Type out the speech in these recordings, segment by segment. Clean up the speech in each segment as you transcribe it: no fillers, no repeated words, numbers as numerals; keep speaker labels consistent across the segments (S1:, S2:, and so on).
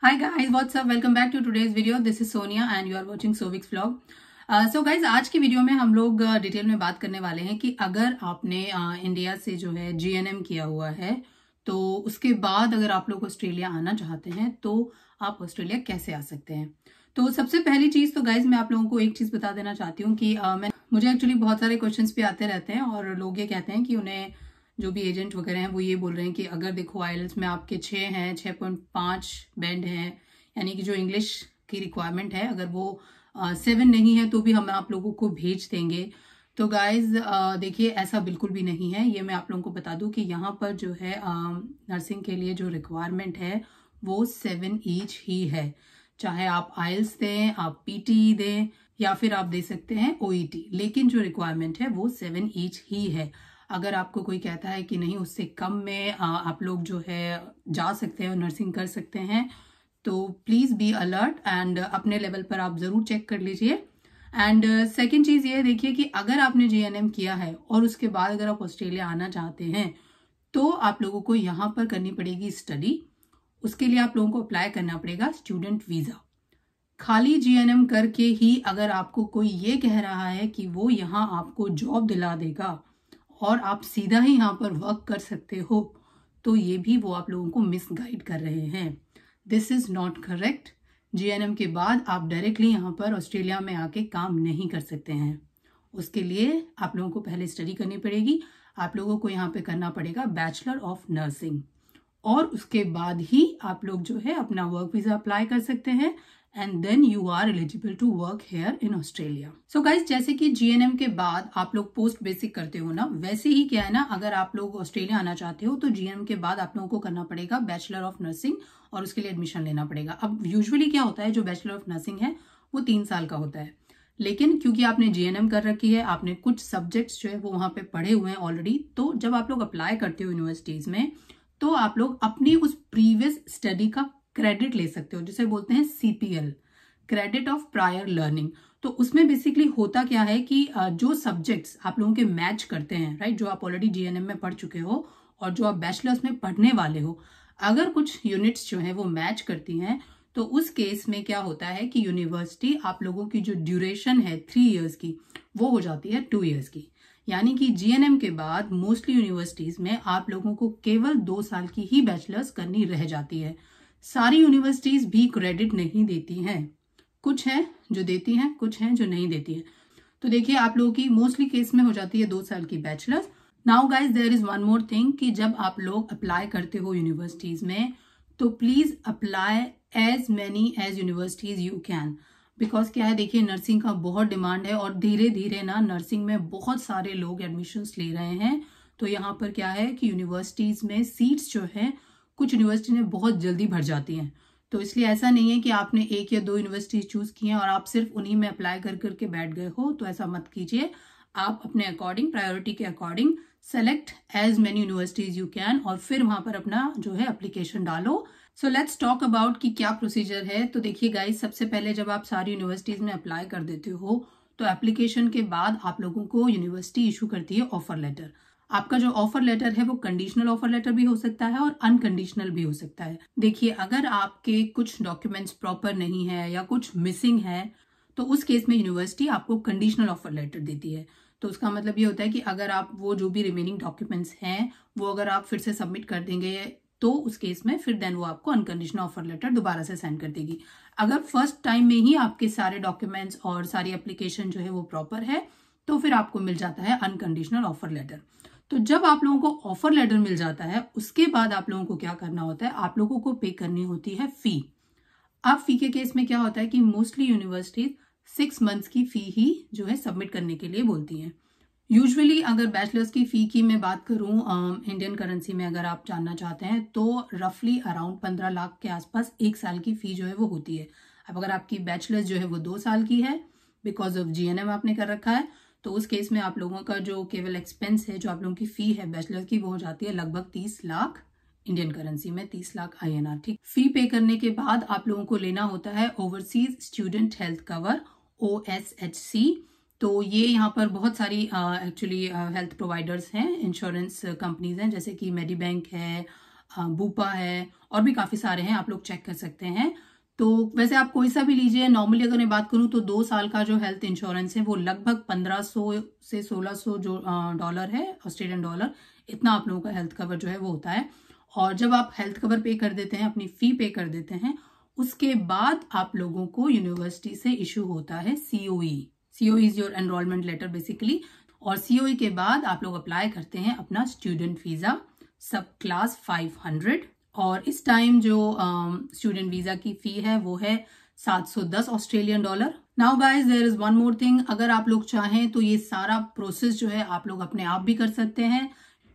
S1: Hi guys, what's up? Welcome back to today's video. This is Sonia and you are watching Sovix vlog. So guys, आज की video में हम लोग detail में बात करने वाले हैं कि अगर आपने इंडिया से जो है GNM किया हुआ है तो उसके बाद अगर आप लोग ऑस्ट्रेलिया आना चाहते हैं तो आप ऑस्ट्रेलिया कैसे आ सकते हैं। तो सबसे पहली चीज तो गाइज मैं आप लोगों को एक चीज बता देना चाहती हूँ कि मुझे एक्चुअली बहुत सारे क्वेश्चंस भी आते रहते हैं और लोग ये कहते हैं कि उन्हें जो भी एजेंट वगैरह हैं वो ये बोल रहे हैं कि अगर देखो आइल्स में आपके 6 हैं, 6.5 बैंड हैं, यानी कि जो इंग्लिश की रिक्वायरमेंट है अगर वो 7 नहीं है तो भी हम आप लोगों को भेज देंगे। तो गाइज देखिए ऐसा बिल्कुल भी नहीं है। ये मैं आप लोगों को बता दूं कि यहाँ पर जो है नर्सिंग के लिए जो रिक्वायरमेंट है वो 7 ईच ही है। चाहे आप आइल्स दें, आप पीटी दें या फिर आप दे सकते हैं ओईटी, लेकिन जो रिक्वायरमेंट है वो 7 ईच ही है। अगर आपको कोई कहता है कि नहीं उससे कम में आप लोग जो है जा सकते हैं और नर्सिंग कर सकते हैं तो प्लीज़ बी अलर्ट एंड अपने लेवल पर आप ज़रूर चेक कर लीजिए। एंड सेकंड चीज़ ये देखिए कि अगर आपने GNM किया है और उसके बाद अगर आप ऑस्ट्रेलिया आना चाहते हैं तो आप लोगों को यहाँ पर करनी पड़ेगी स्टडी। उसके लिए आप लोगों को अप्लाई करना पड़ेगा स्टूडेंट वीज़ा। खाली GNM करके ही अगर आपको कोई ये कह रहा है कि वो यहाँ आपको जॉब दिला देगा और आप सीधा ही यहाँ पर वर्क कर सकते हो तो ये भी वो आप लोगों को मिसगाइड कर रहे हैं। This is not correct. GNM के बाद आप डायरेक्टली यहाँ पर ऑस्ट्रेलिया में आके काम नहीं कर सकते हैं। उसके लिए आप लोगों को पहले स्टडी करनी पड़ेगी। आप लोगों को यहाँ पे करना पड़ेगा बैचलर ऑफ नर्सिंग और उसके बाद ही आप लोग जो है अपना वर्क वीजा अप्लाई कर सकते हैं and then you are eligible to work here in Australia. So guys जैसे कि GNM के बाद आप लोग पोस्ट बेसिक करते हो ना, वैसे ही क्या है ना, अगर आप लोग ऑस्ट्रेलिया आना चाहते हो तो GNM के बाद आप लोगों को करना पड़ेगा बैचलर ऑफ नर्सिंग और उसके लिए एडमिशन लेना पड़ेगा। अब यूजुअली क्या होता है, जो बैचलर ऑफ नर्सिंग है वो 3 साल का होता है, लेकिन क्योंकि आपने GNM कर रखी है, आपने कुछ सब्जेक्ट्स जो है वो वहां पे पढ़े हुए हैं ऑलरेडी, तो जब आप लोग अप्लाई करते हो यूनिवर्सिटीज में तो आप लोग अपनी उस प्रीवियस स्टडी का क्रेडिट ले सकते हो, जिसे बोलते हैं CPL, credit of prior learning. तो उसमें बेसिकली होता क्या है कि जो सब्जेक्ट्स आप लोगों के मैच करते हैं, राइट, जो आप ऑलरेडी GNM में पढ़ चुके हो और जो आप बैचलर्स में पढ़ने वाले हो, अगर कुछ यूनिट्स जो है वो मैच करती हैं तो उस केस में क्या होता है कि यूनिवर्सिटी आप लोगों की जो ड्यूरेशन है 3 इयर्स की वो हो जाती है 2 इयर्स की। यानी कि GNM के बाद मोस्टली यूनिवर्सिटीज में आप लोगों को केवल 2 साल की ही बैचलर्स करनी रह जाती है। सारी यूनिवर्सिटीज भी क्रेडिट नहीं देती हैं, कुछ हैं जो देती हैं, कुछ हैं जो नहीं देती हैं। तो देखिए आप लोगों की मोस्टली केस में हो जाती है 2 साल की bachelors. Now guys there is one more thing कि जब आप लोग अप्लाई करते हो यूनिवर्सिटीज में तो please apply as many as universities you can, because क्या है देखिए नर्सिंग का बहुत डिमांड है और धीरे धीरे ना नर्सिंग में बहुत सारे लोग एडमिशन्स ले रहे हैं। तो यहाँ पर क्या है कि यूनिवर्सिटीज में सीट्स जो है कुछ यूनिवर्सिटी में बहुत जल्दी भर जाती हैं। तो इसलिए ऐसा नहीं है कि आपने 1 या 2 यूनिवर्सिटीज चूज की हैं और आप सिर्फ उन्हीं में अप्लाई कर करके बैठ गए हो, तो ऐसा मत कीजिए। आप अपने अकॉर्डिंग, प्रायोरिटी के according select as many universities you can और फिर वहां पर अपना जो है एप्लीकेशन डालो। सो लेट्स टॉक अबाउट कि क्या प्रोसीजर है। तो देखिए गाइज, सबसे पहले जब आप सारी यूनिवर्सिटीज में अप्लाई कर देते हो तो एप्लीकेशन के बाद आप लोगों को यूनिवर्सिटी इशू करती है ऑफर लेटर। आपका जो ऑफर लेटर है वो कंडीशनल ऑफर लेटर भी हो सकता है और अनकंडीशनल भी हो सकता है। देखिए अगर आपके कुछ डॉक्यूमेंट्स प्रॉपर नहीं है या कुछ मिसिंग है तो उस केस में यूनिवर्सिटी आपको कंडीशनल ऑफर लेटर देती है। तो उसका मतलब ये होता है कि अगर आप वो जो भी रिमेनिंग डॉक्यूमेंट्स हैं वो अगर आप फिर से सबमिट कर देंगे तो उस केस में फिर देन वो आपको अनकंडीशनल ऑफर लेटर दोबारा से सेंड कर देगी। अगर फर्स्ट टाइम में ही आपके सारे डॉक्यूमेंट्स और सारी एप्लीकेशन जो है वो प्रॉपर है तो फिर आपको मिल जाता है अनकंडीशनल ऑफर लेटर। तो जब आप लोगों को ऑफर लेटर मिल जाता है उसके बाद आप लोगों को क्या करना होता है, आप लोगों को पे करनी होती है फी। अब फी के केस में क्या होता है कि मोस्टली यूनिवर्सिटीज 6 मंथ्स की फी ही जो है सबमिट करने के लिए बोलती हैं। यूजुअली अगर बैचलर्स की फी की मैं बात करूं इंडियन करेंसी में अगर आप जानना चाहते हैं तो रफली अराउंड 15 लाख के आसपास 1 साल की फी जो है वो होती है। अब अगर आपकी बैचलर्स जो है वो 2 साल की है बिकॉज ऑफ GNM आपने कर रखा है तो उस केस में आप लोगों का जो केवल एक्सपेंस है, जो आप लोगों की फी है बैचलर की, वो हो जाती है लगभग 30 लाख इंडियन करेंसी में, 30 लाख INR। ठीक, फी पे करने के बाद आप लोगों को लेना होता है overseas student health cover, OSHC। तो ये यहाँ पर बहुत सारी एक्चुअली हेल्थ प्रोवाइडर्स हैं, इंश्योरेंस कंपनीज हैं, जैसे कि मेडी बैंक है, बूपा है, और भी काफ़ी सारे हैं, आप लोग चेक कर सकते हैं। तो वैसे आप कोई सा भी लीजिए, नॉर्मली अगर मैं बात करूं तो 2 साल का जो हेल्थ इंश्योरेंस है वो लगभग 1500 से 1600 जो डॉलर है, ऑस्ट्रेलियन डॉलर, इतना आप लोगों का हेल्थ कवर जो है वो होता है। और जब आप हेल्थ कवर पे कर देते हैं, अपनी फी पे कर देते हैं, उसके बाद आप लोगों को यूनिवर्सिटी से इशू होता है COE। COE is your enrolment letter basically. और COE के बाद आप लोग अप्लाई करते हैं अपना स्टूडेंट वीजा सब क्लास 500। और इस टाइम जो स्टूडेंट वीजा की फी है वो है 710 Australian dollar. Now guys there is one more thing, अगर आप लोग चाहें तो ये सारा प्रोसेस जो है आप लोग अपने आप भी कर सकते हैं।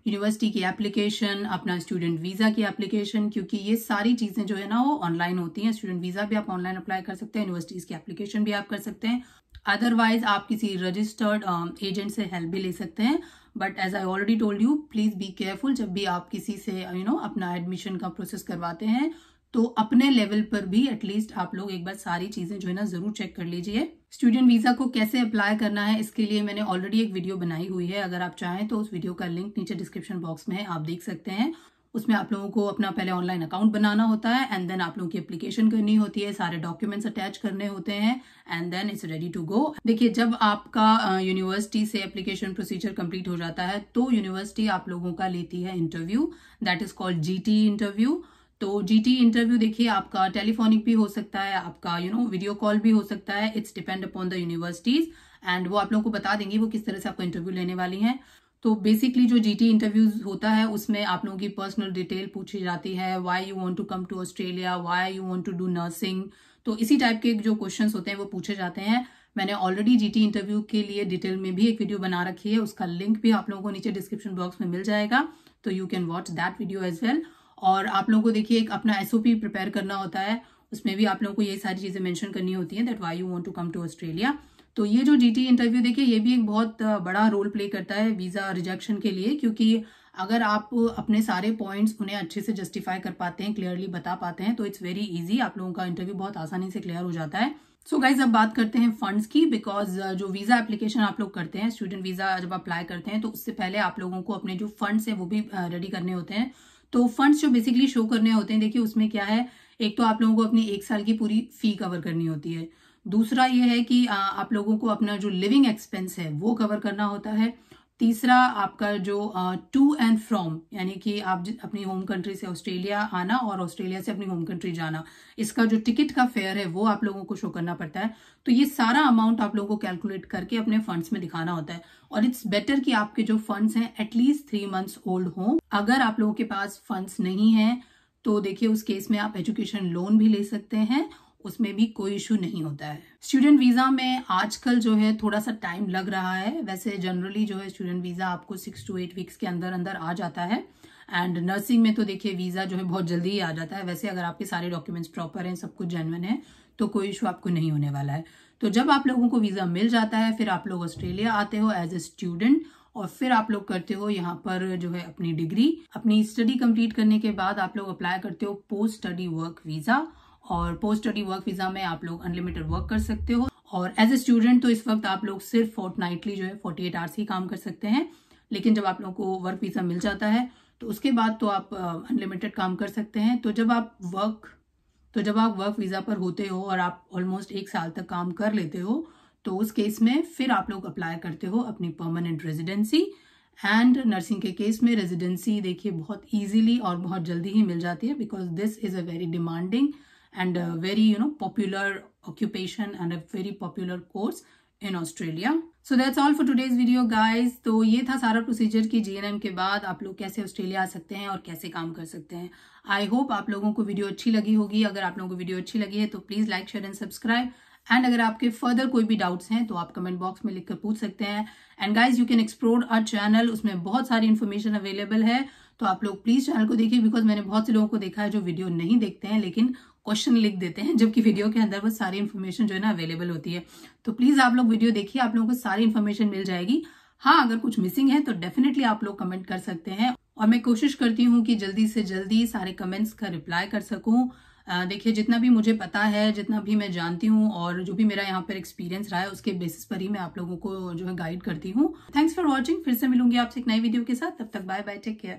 S1: यूनिवर्सिटी की एप्लीकेशन, अपना स्टूडेंट वीजा की एप्लीकेशन, क्योंकि ये सारी चीजें जो है ना वो ऑनलाइन होती हैं। स्टूडेंट वीजा भी आप ऑनलाइन अप्लाई कर सकते हैं, यूनिवर्सिटीज की एप्लीकेशन भी आप कर सकते हैं। अदरवाइज आप किसी रजिस्टर्ड एजेंट से हेल्प भी ले सकते हैं। But as I already told you, please be careful जब भी आप किसी से अपना एडमिशन का प्रोसेस करवाते हैं, तो अपने लेवल पर भी एटलीस्ट आप लोग एक बार सारी चीजें जो है ना जरूर चेक कर लीजिए। स्टूडेंट वीजा को कैसे अप्लाई करना है इसके लिए मैंने ऑलरेडी एक वीडियो बनाई हुई है, अगर आप चाहें तो उस वीडियो का लिंक नीचे डिस्क्रिप्शन बॉक्स में है, आप देख सकते हैं। उसमें आप लोगों को अपना पहले ऑनलाइन अकाउंट बनाना होता है, एंड देन आप लोगों की एप्लीकेशन करनी होती है, सारे डॉक्यूमेंट्स अटैच करने होते हैं, and then it's ready to go. देखिए, जब आपका यूनिवर्सिटी से एप्लीकेशन प्रोसीजर कंप्लीट हो जाता है तो यूनिवर्सिटी आप लोगों का लेती है interview, that is called GT interview. तो GT इंटरव्यू देखिए आपका टेलीफोनिक भी हो सकता है, आपका वीडियो कॉल भी हो सकता है, it's depend upon the universities, and वो आप लोगों को बता देंगी वो किस तरह से आपका इंटरव्यू लेने वाली हैं। तो बेसिकली जो GT इंटरव्यूज होता है उसमें आप लोगों की पर्सनल डिटेल पूछी जाती है, why you want to come to Australia, why you want to do nursing, तो इसी टाइप के जो क्वेश्चंस होते हैं वो पूछे जाते हैं। मैंने ऑलरेडी GT इंटरव्यू के लिए डिटेल में भी एक वीडियो बना रखी है, उसका लिंक भी आप लोगों को नीचे डिस्क्रिप्शन बॉक्स में मिल जाएगा, तो you can watch that video as well. और आप लोगों को देखिए एक अपना SOP प्रिपेयर करना होता है, उसमें भी आप लोगों को ये सारी चीजें मेंशन करनी होती हैं, that why you want to come to Australia. तो ये जो GT इंटरव्यू देखिए ये भी एक बहुत बड़ा रोल प्ले करता है वीजा रिजेक्शन के लिए, क्योंकि अगर आप अपने सारे पॉइंट्स उन्हें अच्छे से जस्टिफाई कर पाते हैं, क्लियरली बता पाते हैं, तो इट्स वेरी इजी, आप लोगों का इंटरव्यू बहुत आसानी से क्लियर हो जाता है। सो गाइज अब बात करते हैं फंड्स की, बिकॉज जो वीजा एप्लीकेशन आप लोग करते हैं, स्टूडेंट वीजा जब अप्लाई करते हैं तो उससे पहले आप लोगों को अपने जो फंड्स है वो भी रेडी करने होते हैं। तो फंड्स जो बेसिकली शो करने होते हैं, देखिए उसमें क्या है, एक तो आप लोगों को अपनी 1 साल की पूरी फी कवर करनी होती है, दूसरा ये है कि आप लोगों को अपना जो लिविंग एक्सपेंस है वो कवर करना होता है, तीसरा आपका जो टू एंड फ्रॉम, यानी कि आप अपनी होम कंट्री से ऑस्ट्रेलिया आना और ऑस्ट्रेलिया से अपनी होम कंट्री जाना, इसका जो टिकट का फेयर है वो आप लोगों को शो करना पड़ता है। तो ये सारा अमाउंट आप लोगों को कैलकुलेट करके अपने फंड्स में दिखाना होता है, और इट्स बेटर कि आपके जो फंड्स हैं एटलीस्ट 3 मंथ्स ओल्ड हो। अगर आप लोगों के पास फंड्स नहीं है तो देखिए उस केस में आप एजुकेशन लोन भी ले सकते हैं, उसमें भी कोई इशू नहीं होता है। स्टूडेंट वीजा में आजकल जो है थोड़ा सा टाइम लग रहा है, वैसे जनरली जो है स्टूडेंट वीजा आपको 6 to 8 वीक्स के अंदर अंदर आ जाता है, एंड नर्सिंग में तो देखिए वीजा जो है बहुत जल्दी ही आ जाता है। वैसे अगर आपके सारे डॉक्यूमेंट्स प्रॉपर हैं, सब कुछ जेन्युइन है, तो कोई इशू आपको नहीं होने वाला है। तो जब आप लोगों को वीजा मिल जाता है, फिर आप लोग ऑस्ट्रेलिया आते हो एज ए स्टूडेंट, और फिर आप लोग करते हो यहाँ पर जो है अपनी डिग्री। अपनी स्टडी कंप्लीट करने के बाद आप लोग अप्लाई करते हो पोस्ट स्टडी वर्क वीजा, और पोस्ट स्टडी वर्क वीजा में आप लोग अनलिमिटेड वर्क कर सकते हो। और एज ए स्टूडेंट तो इस वक्त आप लोग सिर्फ फोर्टनाइटली जो है 48 आवर्स ही काम कर सकते हैं, लेकिन जब आप लोगों को वर्क वीजा मिल जाता है तो उसके बाद तो आप अनलिमिटेड काम कर सकते हैं। तो जब आप वर्क वीजा पर होते हो और आप ऑलमोस्ट 1 साल तक काम कर लेते हो, तो उस केस में फिर आप लोग अप्लाई करते हो अपनी परमानेंट रेजिडेंसी। एंड नर्सिंग के केस में रेजिडेंसी देखिए बहुत ईजिली और बहुत जल्दी ही मिल जाती है, because this is a very demanding and a very popular occupation and a very popular course in Australia. So that's all for today's video guys. तो ये था सारा प्रोसीजर की GNM के बाद आप लोग कैसे ऑस्ट्रेलिया आ सकते हैं और कैसे काम कर सकते हैं। आई होप आप लोगों को वीडियो अच्छी लगी होगी। अगर आप लोगों को वीडियो अच्छी लगी है तो please like share and subscribe, and अगर आपके फर्दर कोई भी डाउट्स हैं तो आप कमेंट बॉक्स में लिखकर पूछ सकते हैं। And guys you can explore our channel, उसमें बहुत सारी इन्फॉर्मेशन अवेलेबल है, तो आप लोग प्लीज चैनल को देखिए, बिकॉज मैंने बहुत से लोगों को देखा है जो वीडियो नहीं देखते हैं लेकिन क्वेश्चन लिख देते हैं, जबकि वीडियो के अंदर वो सारी इन्फॉर्मेशन जो है ना अवेलेबल होती है। तो प्लीज आप लोग वीडियो देखिए, आप लोगों को सारी इन्फॉर्मेशन मिल जाएगी। हाँ, अगर कुछ मिसिंग है तो डेफिनेटली आप लोग कमेंट कर सकते हैं, और मैं कोशिश करती हूँ कि जल्दी से जल्दी सारे कमेंट्स का रिप्लाई कर सकूं। देखिए जितना भी मुझे पता है, जितना भी मैं जानती हूँ, और जो भी मेरा यहाँ पर एक्सपीरियंस रहा है उसके बेसिस पर ही मैं आप लोगों को जो है गाइड करती हूँ। Thanks for watching. फिर से मिलूंगी आपसे एक नई वीडियो के साथ, तब तक बाय बाय, टेक केयर।